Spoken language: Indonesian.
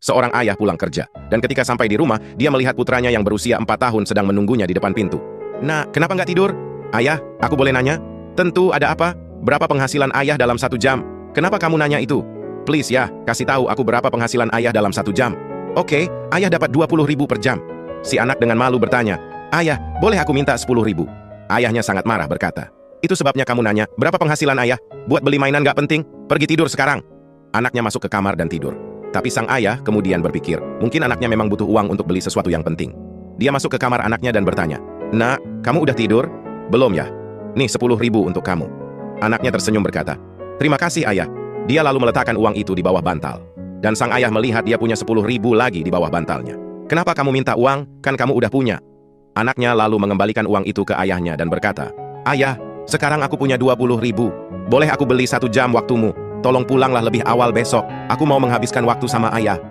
Seorang ayah pulang kerja, dan ketika sampai di rumah, dia melihat putranya yang berusia 4 tahun sedang menunggunya di depan pintu. "Nak, kenapa nggak tidur?" "Ayah, aku boleh nanya?" "Tentu, ada apa? Berapa penghasilan ayah dalam 1 jam? Kenapa kamu nanya itu?" "Please ya, kasih tahu aku berapa penghasilan ayah dalam 1 jam." "Oke, ayah dapat 20.000 per jam." Si anak dengan malu bertanya, "Ayah, boleh aku minta 10.000?" Ayahnya sangat marah berkata, "Itu sebabnya kamu nanya, berapa penghasilan ayah? Buat beli mainan gak penting, pergi tidur sekarang." Anaknya masuk ke kamar dan tidur. Tapi sang ayah kemudian berpikir, mungkin anaknya memang butuh uang untuk beli sesuatu yang penting. Dia masuk ke kamar anaknya dan bertanya, "Nak, kamu udah tidur?" "Belum ya." "Nih 10.000 untuk kamu." Anaknya tersenyum berkata, "Terima kasih ayah." Dia lalu meletakkan uang itu di bawah bantal. Dan sang ayah melihat dia punya 10.000 lagi di bawah bantalnya. "Kenapa kamu minta uang? Kan kamu udah punya." Anaknya lalu mengembalikan uang itu ke ayahnya dan berkata, "Ayah, sekarang aku punya 20.000. Boleh aku beli 1 jam waktumu? Tolong pulanglah lebih awal besok. Aku mau menghabiskan waktu sama ayah."